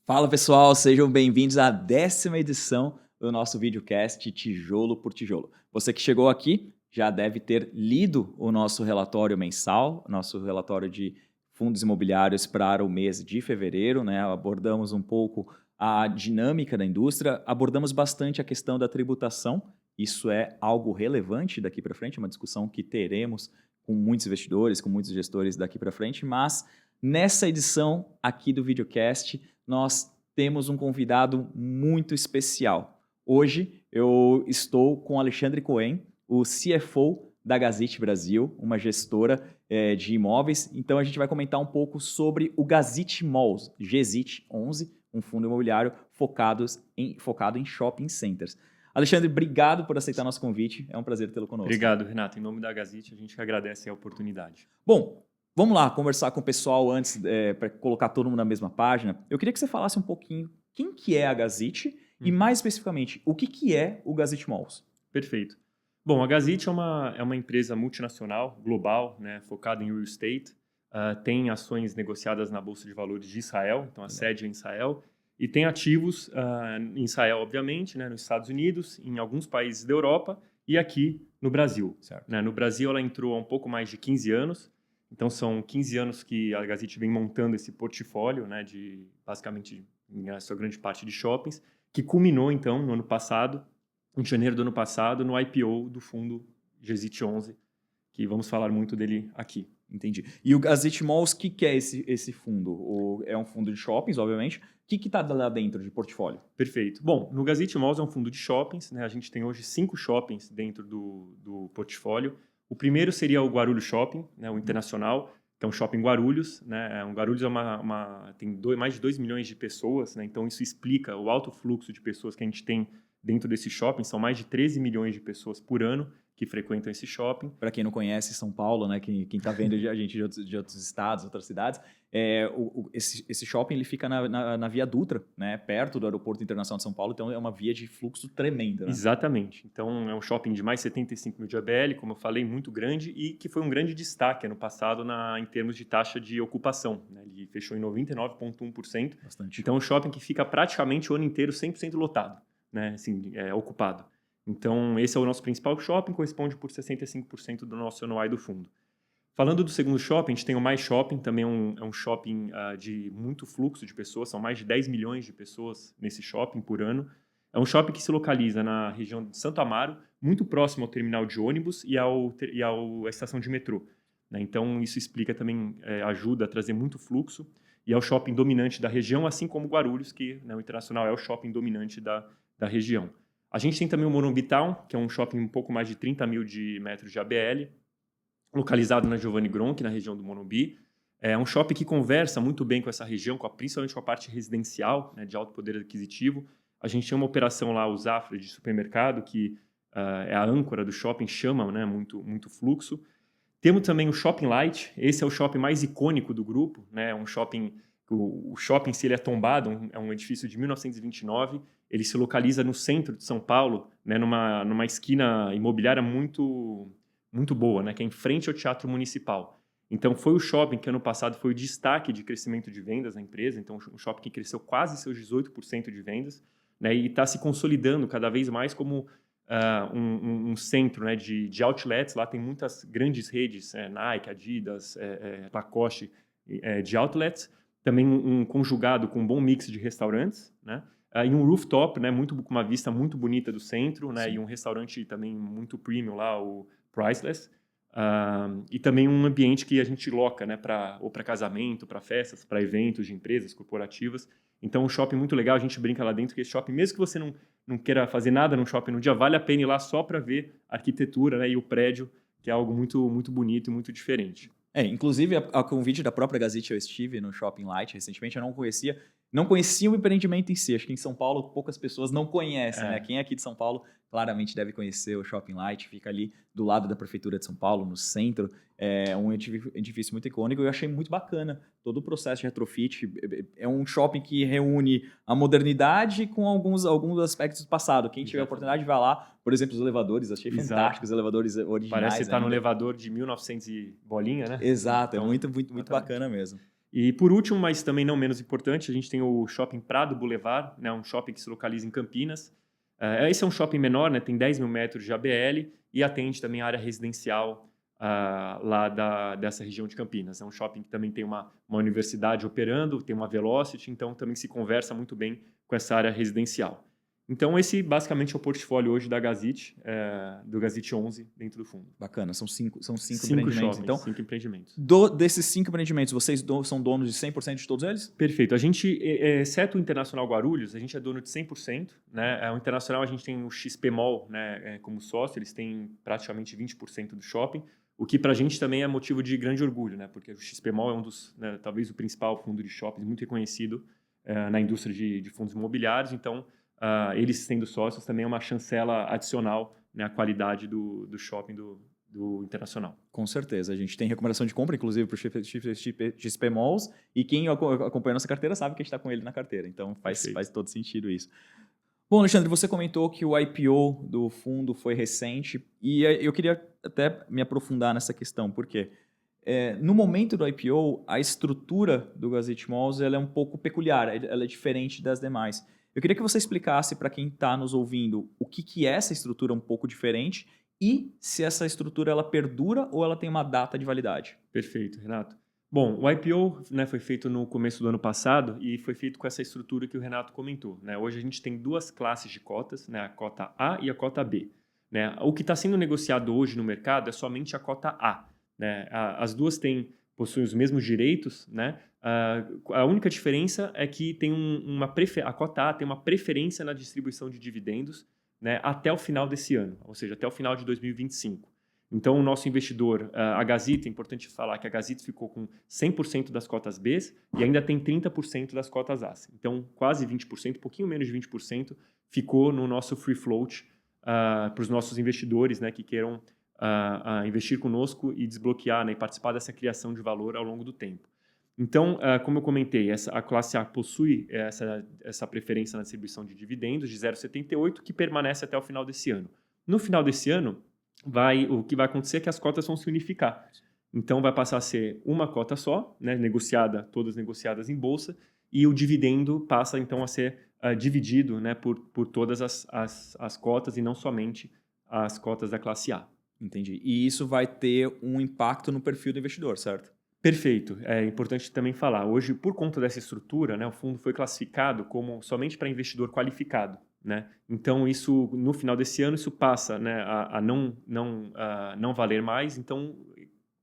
Fala pessoal, sejam bem-vindos à 10ª edição do nosso videocast Tijolo por Tijolo. Você que chegou aqui já deve ter lido o nosso relatório mensal, nosso relatório de fundos imobiliários para o mês de fevereiro, né? Abordamos um pouco a dinâmica da indústria, abordamos bastante a questão da tributação. Isso é algo relevante daqui para frente, uma discussão que teremos com muitos investidores, com muitos gestores daqui para frente, mas nessa edição aqui do videocast, nós temos um convidado muito especial. Hoje eu estou com Alexandre Cohen, o CFO da Gazit Brasil, uma gestora de imóveis. Então a gente vai comentar um pouco sobre o Gazit Malls, GZIT 11, um fundo imobiliário focado em shopping centers. Alexandre, obrigado por aceitar nosso convite. É um prazer tê-lo conosco. Obrigado, Renato. Em nome da Gazit, a gente que agradece a oportunidade. Bom, vamos lá conversar com o pessoal antes, para colocar todo mundo na mesma página. Eu queria que você falasse um pouquinho quem que é a Gazit e, mais especificamente, o que é o Gazit Malls. Perfeito. Bom, a Gazit é uma empresa multinacional, global, né, focada em real estate. Tem ações negociadas na Bolsa de Valores de Israel, então a sede é em Israel. E tem ativos em Israel, obviamente, né, nos Estados Unidos, em alguns países da Europa e aqui no Brasil. Né? No Brasil, ela entrou há um pouco mais de 15 anos. Então, são 15 anos que a Gazit vem montando esse portfólio, né, de basicamente, em sua grande parte, de shoppings, que culminou, então, no ano passado, em janeiro do ano passado, no IPO do fundo GZIT 11, que vamos falar muito dele aqui. Entendi. E o Gazit Malls, o que é esse fundo? É um fundo de shoppings, obviamente. O que está lá dentro de portfólio? Perfeito. Bom, no Gazit Malls é um fundo de shoppings, né? A gente tem hoje 5 shoppings dentro do portfólio. O primeiro seria o Guarulhos Shopping, né, o Internacional, que é um shopping Guarulhos. Né? Guarulhos tem mais de 2 milhões de pessoas, né? Então isso explica o alto fluxo de pessoas que a gente tem dentro desse shopping. São mais de 13 milhões de pessoas por ano que frequentam esse shopping. Para quem não conhece São Paulo, né, quem está vendo a gente de outros estados, outras cidades, esse shopping ele fica na Via Dutra, né, perto do Aeroporto Internacional de São Paulo, então é uma via de fluxo tremenda. Né? Exatamente. Então é um shopping de mais 75 mil de ABL, como eu falei, muito grande e que foi um grande destaque ano passado em termos de taxa de ocupação. Né? Ele fechou em 99,1%. Bastante. Então é um shopping que fica praticamente o ano inteiro 100% lotado, né? Assim, ocupado. Então, esse é o nosso principal shopping, corresponde por 65% do nosso NOI do fundo. Falando do segundo shopping, a gente tem o Mais Shopping, também é um shopping de muito fluxo de pessoas, são mais de 10 milhões de pessoas nesse shopping por ano. É um shopping que se localiza na região de Santo Amaro, muito próximo ao terminal de ônibus e à estação de metrô. Né? Então, isso explica também, ajuda a trazer muito fluxo, e é o shopping dominante da região, assim como Guarulhos, que, né, o Internacional é o shopping dominante da região. A gente tem também o Morumbi Town, que é um shopping um pouco mais de 30 mil de metros de ABL, localizado na Giovanni Gronchi, na região do Morumbi. É um shopping que conversa muito bem com essa região, principalmente com a parte residencial, né, de alto poder aquisitivo. A gente tem uma operação lá, o Zafra, de supermercado, que é a âncora do shopping, chama, né, muito fluxo. Temos também o Shopping Light, esse é o shopping mais icônico do grupo, né, um shopping... O shopping, se ele é tombado, é um edifício de 1929, ele se localiza no centro de São Paulo, né, numa esquina imobiliária muito boa, né, que é em frente ao Teatro Municipal. Então, foi o shopping que ano passado foi o destaque de crescimento de vendas da empresa, então um shopping que cresceu quase seus 18% de vendas, né, e está se consolidando cada vez mais como um centro, né, de outlets. Lá tem muitas grandes redes, Nike, Adidas, Lacoste, de outlets. Também um conjugado com um bom mix de restaurantes, né? E um rooftop, né? Com uma vista muito bonita do centro, né? E um restaurante também muito premium lá, o Priceless. E também um ambiente que a gente loca, né? Ou para casamento, para festas, para eventos de empresas corporativas. Então, um shopping muito legal, a gente brinca lá dentro que esse shopping, mesmo que você não queira fazer nada no shopping no dia, vale a pena ir lá só para ver a arquitetura, né? E o prédio, que é algo muito bonito e muito diferente. Inclusive, a convite da própria Gazit, eu estive no Shopping Light recentemente, eu não conhecia o empreendimento em si. Acho que em São Paulo poucas pessoas não conhecem, né? Quem é aqui de São Paulo claramente deve conhecer o Shopping Light, fica ali do lado da Prefeitura de São Paulo, no centro. É um edifício muito icônico e eu achei muito bacana todo o processo de retrofit. É um shopping que reúne a modernidade com alguns aspectos do passado. Quem tiver a oportunidade vai lá, por exemplo, os elevadores, achei fantásticos, os elevadores originais. Parece estar no elevador de 1900 e bolinha, né? Exato, então, é muito bacana mesmo. E por último, mas também não menos importante, a gente tem o Shopping Prado Boulevard, né, um shopping que se localiza em Campinas. Esse é um shopping menor, né, tem 10 mil metros de ABL e atende também a área residencial lá dessa região de Campinas. É um shopping que também tem uma universidade operando, tem uma Velocity, então também se conversa muito bem com essa área residencial. Então, esse basicamente é o portfólio hoje da Gazit, do Gazit 11 dentro do fundo. Bacana, são cinco empreendimentos. Shoppings, Então, 5 empreendimentos. desses 5 empreendimentos, vocês são donos de 100% de todos eles? Perfeito. A gente, exceto o Internacional Guarulhos, a gente é dono de 100%. Né? O Internacional, a gente tem o XP Mall, né, como sócio, eles têm praticamente 20% do shopping, o que para a gente também é motivo de grande orgulho, né? Porque o XP Mall é um dos, né, talvez o principal fundo de shoppings muito reconhecido na indústria de fundos imobiliários. Então, eles sendo sócios também é uma chancela adicional, né, à qualidade do shopping do Internacional. Com certeza. A gente tem recomendação de compra, inclusive, para o XP Malls, e quem acompanha a nossa carteira sabe que a gente está com ele na carteira. Então, faz todo sentido isso. Bom, Alexandre, você comentou que o IPO do fundo foi recente, e eu queria até me aprofundar nessa questão, porque no momento do IPO, a estrutura do Gazit Malls ela é um pouco peculiar, ela é diferente das demais. Eu queria que você explicasse para quem está nos ouvindo o que é essa estrutura um pouco diferente e se essa estrutura ela perdura ou ela tem uma data de validade. Perfeito, Renato. Bom, o IPO, né, foi feito no começo do ano passado e foi feito com essa estrutura que o Renato comentou. Né? Hoje a gente tem duas classes de cotas, né, a cota A e a cota B. Né? O que está sendo negociado hoje no mercado é somente a cota A. Né? As duas possuem os mesmos direitos, né? A única diferença é que tem a cota A tem uma preferência na distribuição de dividendos, né, até o final desse ano, ou seja, até o final de 2025. Então, o nosso investidor, a Gazit, é importante falar que a Gazit ficou com 100% das cotas B e ainda tem 30% das cotas A. Então, quase 20%, um pouquinho menos de 20%, ficou no nosso free float para os nossos investidores, né, que queiram investir conosco e desbloquear, né, e participar dessa criação de valor ao longo do tempo. Então, como eu comentei, a classe A possui essa preferência na distribuição de dividendos de 0,78, que permanece até o final desse ano. No final desse ano, o que vai acontecer é que as cotas vão se unificar. Então, vai passar a ser uma cota só, né, todas negociadas em bolsa, e o dividendo passa, então, a ser dividido, né, por todas as cotas e não somente as cotas da classe A. Entendi. E isso vai ter um impacto no perfil do investidor, certo? Perfeito. É importante também falar. Hoje, por conta dessa estrutura, né, o fundo foi classificado como somente para investidor qualificado. Né? Então, isso no final desse ano, isso passa, né, a não valer mais. Então,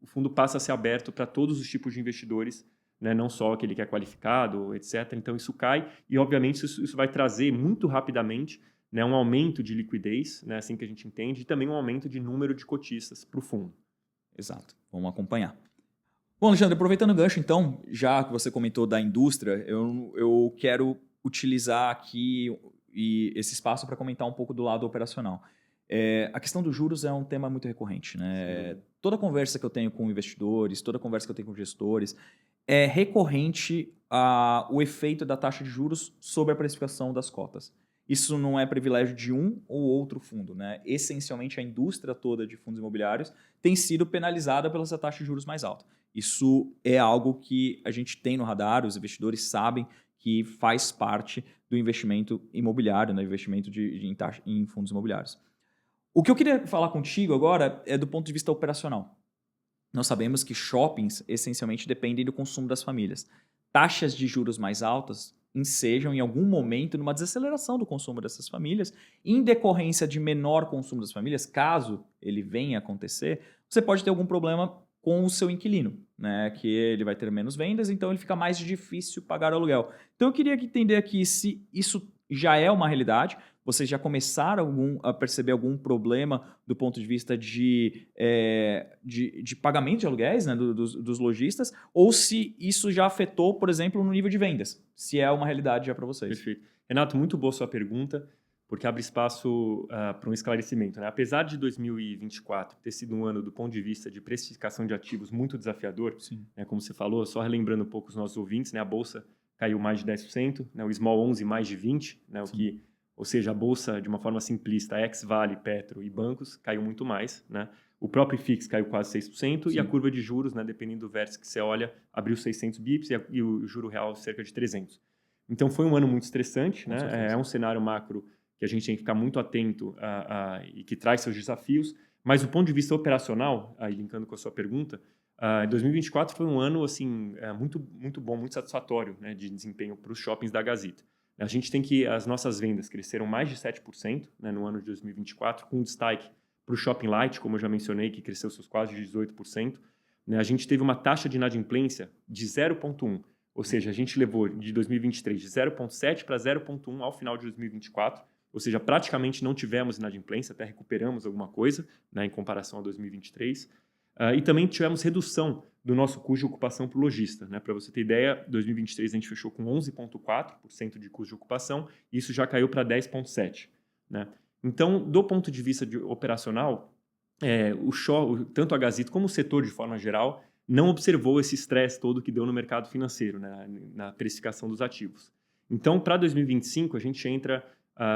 o fundo passa a ser aberto para todos os tipos de investidores, né, não só aquele que é qualificado, etc. Então, isso cai e, obviamente, isso vai trazer muito rapidamente, né, um aumento de liquidez, né, assim que a gente entende, e também um aumento de número de cotistas para o fundo. Exato. Vamos acompanhar. Bom, Alexandre, aproveitando o gancho, então, já que você comentou da indústria, eu quero utilizar aqui esse espaço para comentar um pouco do lado operacional. A questão dos juros é um tema muito recorrente. Né? Toda conversa que eu tenho com investidores, toda conversa que eu tenho com gestores, é recorrente o efeito da taxa de juros sobre a precificação das cotas. Isso não é privilégio de um ou outro fundo. Né? Essencialmente, a indústria toda de fundos imobiliários tem sido penalizada pela essa taxa de juros mais alta. Isso é algo que a gente tem no radar, os investidores sabem que faz parte do investimento imobiliário, né? Investimento em fundos imobiliários. O que eu queria falar contigo agora é do ponto de vista operacional. Nós sabemos que shoppings essencialmente dependem do consumo das famílias. Taxas de juros mais altas ensejam em algum momento numa desaceleração do consumo dessas famílias, em decorrência de menor consumo das famílias, caso ele venha a acontecer, você pode ter algum problema com o seu inquilino, né? Que ele vai ter menos vendas, então ele fica mais difícil pagar o aluguel. Então eu queria entender aqui se isso já é uma realidade, vocês já começaram a perceber algum problema do ponto de vista de pagamento de aluguéis, né, dos lojistas, ou se isso já afetou, por exemplo, no nível de vendas, se é uma realidade já para vocês. Perfeito. Renato, muito boa sua pergunta, porque abre espaço para um esclarecimento. Né? Apesar de 2024 ter sido um ano, do ponto de vista de precificação de ativos, muito desafiador, né, como você falou, só relembrando um pouco os nossos ouvintes, né, a Bolsa caiu mais de 10%, né, o Small 11 mais de 20%, né, ou seja, a bolsa, de uma forma simplista, ex-Vale, Petro e bancos, caiu muito mais, né? O próprio IFIX caiu quase 6% e a Sim. curva de juros, né, dependendo do vértice que você olha, abriu 600 bips e o juro real cerca de 300. Então foi um ano muito estressante, Com né? certeza. É um cenário macro que a gente tem que ficar muito atento e que traz seus desafios, mas do ponto de vista operacional, aí linkando com a sua pergunta, 2024 foi um ano assim muito bom, muito satisfatório, né, de desempenho para os shoppings da Gazeta. A gente tem que as nossas vendas cresceram mais de 7%, né, no ano de 2024, com destaque para o Shopping Light, como eu já mencionei, que cresceu seus quase 18%. Né, a gente teve uma taxa de inadimplência de 0,1, ou seja, a gente levou de 2023 de 0,7 para 0,1 ao final de 2024, ou seja, praticamente não tivemos inadimplência, até recuperamos alguma coisa, né, em comparação a 2023. E também tivemos redução do nosso custo de ocupação para o lojista. Né? Para você ter ideia, em 2023 a gente fechou com 11,4% de custo de ocupação e isso já caiu para 10,7%. Né? Então, do ponto de vista operacional, tanto a Gazeta como o setor de forma geral não observou esse estresse todo que deu no mercado financeiro, né? Na precificação dos ativos. Então, para 2025, a gente entra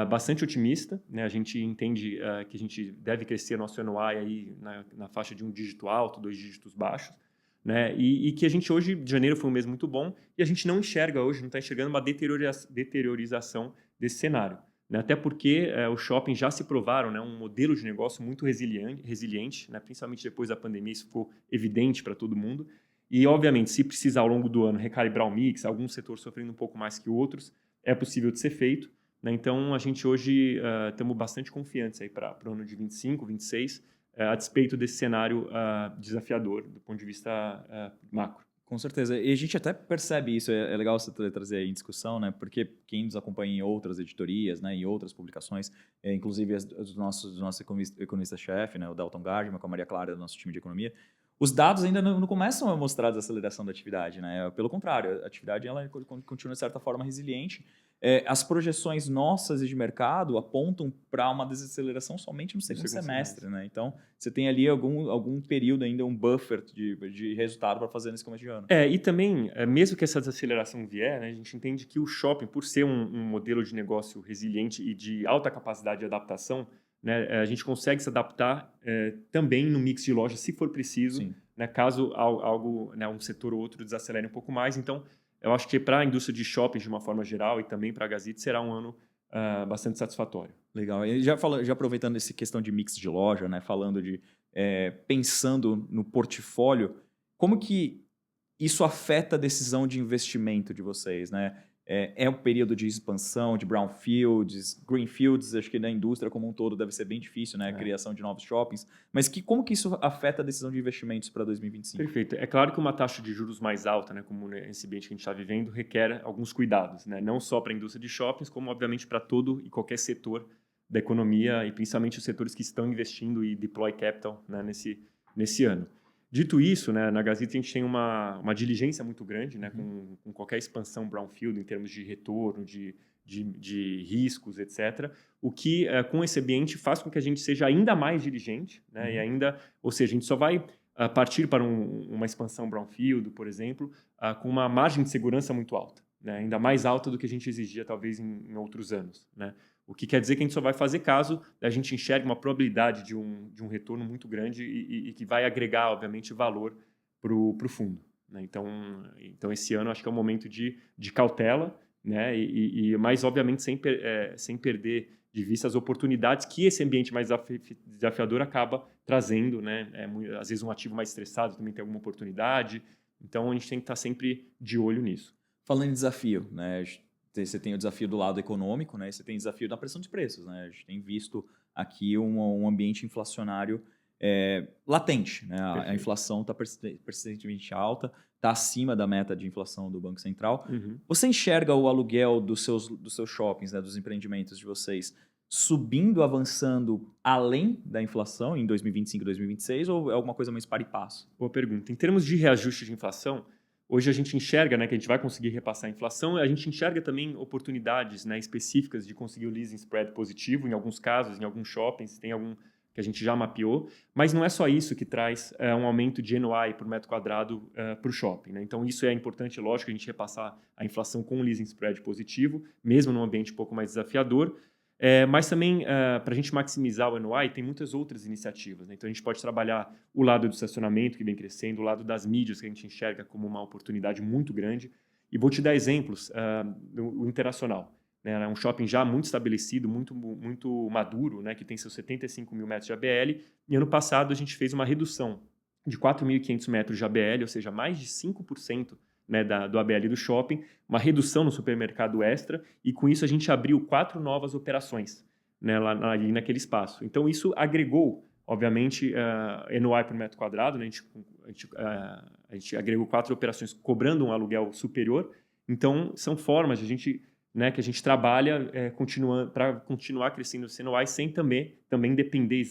bastante otimista, né? A gente entende que a gente deve crescer nosso NOI aí na faixa de 1 dígito alto, 2 dígitos baixos, né? E que a gente hoje, de janeiro foi um mês muito bom e a gente não enxerga hoje, não está enxergando uma deteriorização desse cenário. Né? Até porque os shoppings já se provaram, né, um modelo de negócio muito resiliente, né, principalmente depois da pandemia, isso ficou evidente para todo mundo. E, obviamente, se precisar ao longo do ano recalibrar o mix, algum setor sofrendo um pouco mais que outros, é possível de ser feito. Né? Então, a gente hoje estamos bastante confiantes para o ano de 25, 26, a despeito desse cenário desafiador do ponto de vista macro. Com certeza. E a gente até percebe isso, é legal você trazer aí em discussão, né? Porque quem nos acompanha em outras editorias, né, em outras publicações, inclusive as do nosso economista-chefe, né, o Dalton Gardner, com a Maria Clara, do nosso time de economia, os dados ainda não começam a mostrar desaceleração da atividade, né? Pelo contrário, a atividade ela continua, de certa forma, resiliente. As projeções nossas e de mercado apontam para uma desaceleração somente no segundo semestre, né? Então, você tem ali algum período ainda, um buffer de resultado para fazer nesse começo de ano. E também, mesmo que essa desaceleração vier, né, a gente entende que o shopping, por ser um modelo de negócio resiliente e de alta capacidade de adaptação, né, a gente consegue se adaptar também no mix de lojas, se for preciso, né, caso algo, né, um setor ou outro desacelere um pouco mais. Então, eu acho que para a indústria de shopping, de uma forma geral, e também para a Gazeta, será um ano bastante satisfatório. Legal. E já aproveitando essa questão de mix de loja, né, falando pensando no portfólio, como que isso afeta a decisão de investimento de vocês, né? É um período de expansão, de brownfields, greenfields, acho que na indústria como um todo deve ser bem difícil, né? A criação de novos shoppings. Mas como que isso afeta a decisão de investimentos para 2025? Perfeito. É claro que uma taxa de juros mais alta, né, como nesse ambiente que a gente está vivendo, requer alguns cuidados, né? Não só para a indústria de shoppings, como obviamente para todo e qualquer setor da economia e principalmente os setores que estão investindo e deploy capital, né, nesse ano. Dito isso, né, na Gazeta a gente tem uma diligência muito grande, né, com qualquer expansão brownfield em termos de retorno, de riscos, etc. O que, com esse ambiente, faz com que a gente seja ainda mais diligente, né, e ou seja, a gente só vai partir para uma expansão brownfield, por exemplo, com uma margem de segurança muito alta, né, ainda mais alta do que a gente exigia talvez em outros anos, né. O que quer dizer que a gente só vai fazer caso a gente enxergue uma probabilidade de um retorno muito grande e que vai agregar, obviamente, valor para o fundo. Né? Então, esse ano acho que é um momento de cautela, né? Mas, obviamente, sem perder de vista as oportunidades que esse ambiente mais desafiador acaba trazendo. Né? Às vezes, um ativo mais estressado também tem alguma oportunidade. Então, a gente tem que estar sempre de olho nisso. Falando em desafio, né? Você tem o desafio do lado econômico, né? E você tem o desafio da pressão de preços, né? A gente tem visto aqui um ambiente inflacionário latente, né? A inflação está persistentemente alta, está acima da meta de inflação do Banco Central. Você enxerga o aluguel dos seus shoppings, né? Dos empreendimentos de vocês, subindo, avançando além da inflação em 2025 e 2026 ou é alguma coisa mais para e passo? Boa pergunta. Em termos de reajuste de inflação, hoje a gente enxerga, né, que a gente vai conseguir repassar a inflação, a gente enxerga também oportunidades, né, específicas de conseguir o leasing spread positivo, em alguns casos, em alguns shoppings, tem algum que a gente já mapeou, mas não é só isso que traz um aumento de NOI por metro quadrado para o shopping. Né? Então isso é importante, lógico, a gente repassar a inflação com um leasing spread positivo, mesmo num ambiente um pouco mais desafiador, Mas também, para a gente maximizar o NOI, tem muitas outras iniciativas, né? Então, a gente pode trabalhar o lado do estacionamento, que vem crescendo, o lado das mídias, que a gente enxerga como uma oportunidade muito grande. E vou te dar exemplos do internacional. Né? É um shopping já muito estabelecido, muito maduro, né? Que tem seus 75 mil metros de ABL. E ano passado, a gente fez uma redução de 4.500 metros de ABL, ou seja, mais de 5%, né, do ABL do shopping, uma redução no supermercado Extra, e com isso a gente abriu 4 novas operações, né, ali naquele espaço. Então isso agregou, obviamente, NOI por metro quadrado, né, a gente agregou 4 operações cobrando um aluguel superior. Então são formas de a gente, né, que a gente trabalha para continuar crescendo o NOI sem também depender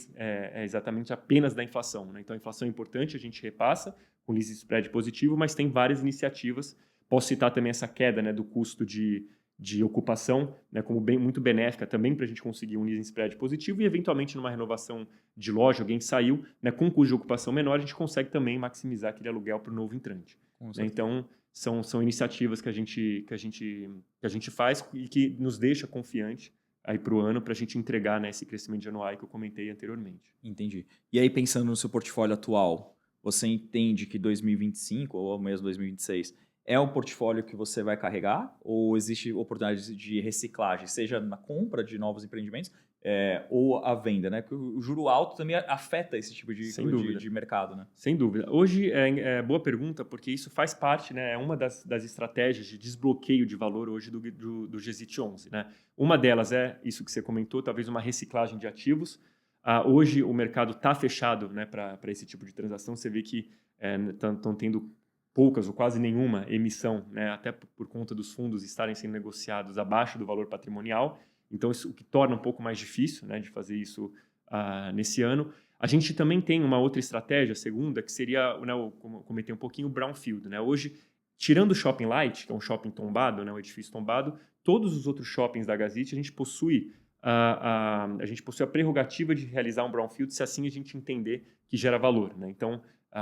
exatamente apenas da inflação. Né? Então a inflação é importante, a gente repassa com lease spread positivo, mas tem várias iniciativas. Posso citar também essa queda, né, do custo de ocupação, né, como muito benéfica também para a gente conseguir um leasing spread positivo, e eventualmente numa renovação de loja, alguém saiu, né, com custo de ocupação menor, a gente consegue também maximizar aquele aluguel para o novo entrante. Né? Então, são iniciativas que a gente faz e que nos deixa confiante aí para o ano, para a gente entregar, né, esse crescimento de NOI que eu comentei anteriormente. Entendi. E aí, pensando no seu portfólio atual, você entende que 2025 ou mesmo 2026 é um portfólio que você vai carregar, ou existe oportunidade de reciclagem, seja na compra de novos empreendimentos ou a venda, né? Porque o juro alto também afeta esse tipo de mercado, né? Sem dúvida. Hoje é boa pergunta, porque isso faz parte, né? É uma das estratégias de desbloqueio de valor hoje do GZIT 11. Né? Uma delas é isso que você comentou, talvez uma reciclagem de ativos. Hoje o mercado está fechado, né, para esse tipo de transação. Você vê que estão tendo poucas ou quase nenhuma emissão, né, até por conta dos fundos estarem sendo negociados abaixo do valor patrimonial. Então, isso o que torna um pouco mais difícil, né, de fazer isso nesse ano. A gente também tem uma outra estratégia, segunda, que seria, né, como eu comentei um pouquinho, o brownfield. Né? Hoje, tirando o Shopping Light, que é um shopping tombado, né, um edifício tombado, todos os outros shoppings da Gazit, a gente possui a prerrogativa de realizar um brownfield se assim a gente entender que gera valor. Né? Então,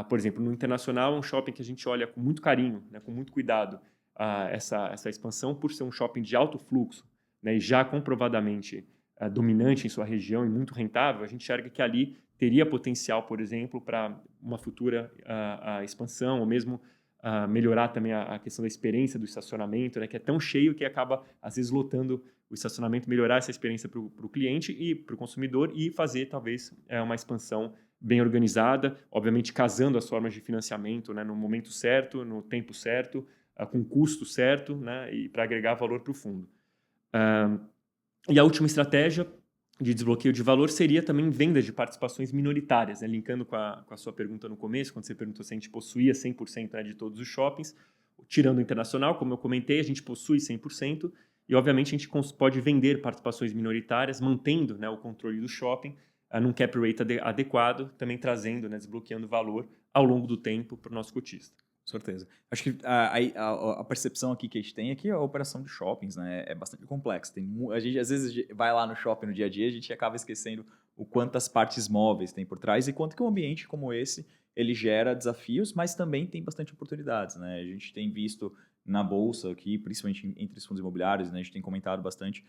por exemplo, no Internacional é um shopping que a gente olha com muito carinho, né, com muito cuidado, essa expansão, por ser um shopping de alto fluxo, né, e já comprovadamente dominante em sua região e muito rentável, a gente enxerga que ali teria potencial, por exemplo, para uma futura expansão, ou mesmo melhorar também a questão da experiência do estacionamento, né, que é tão cheio que acaba, às vezes, lotando o estacionamento, melhorar essa experiência para o cliente e para o consumidor e fazer, talvez, uma expansão bem organizada, obviamente casando as formas de financiamento, né, no momento certo, no tempo certo, com o custo certo, né, e para agregar valor para o fundo. E a última estratégia de desbloqueio de valor seria também venda de participações minoritárias, né? Linkando com a sua pergunta no começo, quando você perguntou se a gente possuía 100%, né, de todos os shoppings. Tirando o internacional, como eu comentei, a gente possui 100%, e obviamente a gente pode vender participações minoritárias, mantendo, né, o controle do shopping, num cap rate adequado, também trazendo, né, desbloqueando valor ao longo do tempo para o nosso cotista. Com certeza. Acho que a percepção aqui que a gente tem é que a operação de shoppings, né, é bastante complexa. A gente, às vezes, vai lá no shopping no dia a dia, a gente acaba esquecendo o quantas partes móveis tem por trás e quanto que um ambiente como esse ele gera desafios, mas também tem bastante oportunidades. Né? A gente tem visto na Bolsa aqui, principalmente entre os fundos imobiliários, né, a gente tem comentado bastante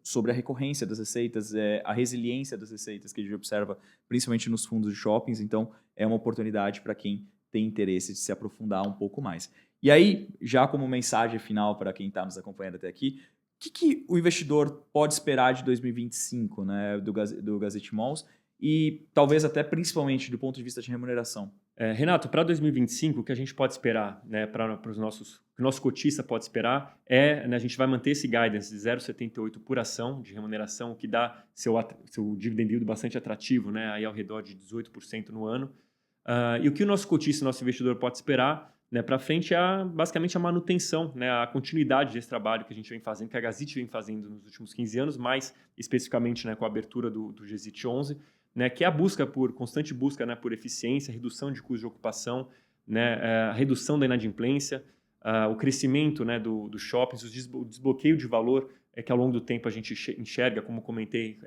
sobre a recorrência das receitas, a resiliência das receitas que a gente observa, principalmente nos fundos de shoppings. Então, é uma oportunidade para quem tem interesse de se aprofundar um pouco mais. E aí, já como mensagem final para quem está nos acompanhando até aqui, o que o investidor pode esperar de 2025, né, do Gazette Malls e talvez até principalmente do ponto de vista de remuneração? Renato, para 2025, o que a gente pode esperar, né, para os nossos, o que o nosso cotista pode esperar né, a gente vai manter esse guidance de 0,78 por ação de remuneração, que dá seu dividend yield bastante atrativo, né, aí ao redor de 18% no ano. E o que o nosso cotista, nosso investidor pode esperar, né, para frente é basicamente a manutenção, né, a continuidade desse trabalho que a gente vem fazendo, que a Gazit vem fazendo nos últimos 15 anos, mais especificamente, né, com a abertura do GZIT 11, né, que é a constante busca, né, por eficiência, redução de custo de ocupação, né, a redução da inadimplência, o crescimento, né, dos shoppings, o desbloqueio de valor que ao longo do tempo a gente enxerga, como comentei,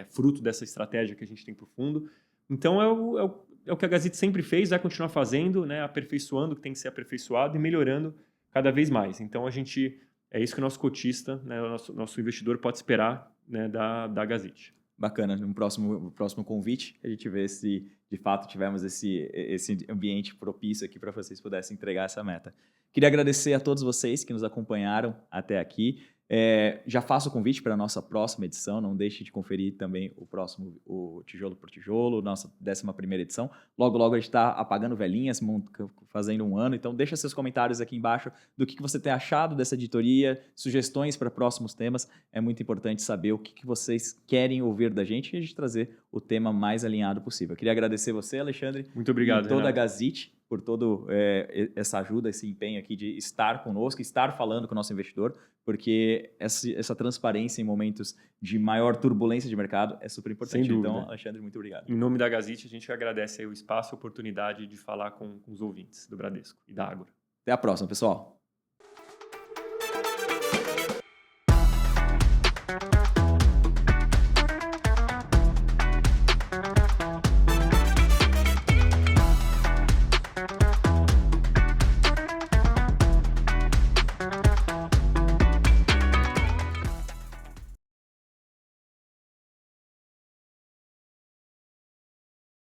fruto dessa estratégia que a gente tem para o fundo. Então, é o que a Gazit sempre fez, vai continuar fazendo, né, aperfeiçoando o que tem que ser aperfeiçoado e melhorando cada vez mais. Então, a gente é isso que o nosso cotista, né, o nosso investidor pode esperar, né, da Gazit. Bacana, no próximo convite a gente vê se de fato tivemos esse ambiente propício aqui para vocês pudessem entregar essa meta. Queria agradecer a todos vocês que nos acompanharam até aqui. Já faço o convite para a nossa próxima edição, não deixe de conferir também o Tijolo por Tijolo, nossa 11ª edição. Logo, logo a gente está apagando velhinhas, fazendo um ano, então deixa seus comentários aqui embaixo do que você tem achado dessa editoria, sugestões para próximos temas. É muito importante saber o que vocês querem ouvir da gente e a gente trazer o tema mais alinhado possível. Eu queria agradecer você, Alexandre, muito obrigado, e toda Renato. a Gazit por todo essa ajuda, esse empenho aqui de estar conosco, estar falando com o nosso investidor, porque essa transparência em momentos de maior turbulência de mercado é super importante. Sem dúvida. Então, Alexandre, muito obrigado. Em nome da Gazit, a gente agradece aí o espaço e a oportunidade de falar com os ouvintes do Bradesco e da Ágora. Até a próxima, pessoal.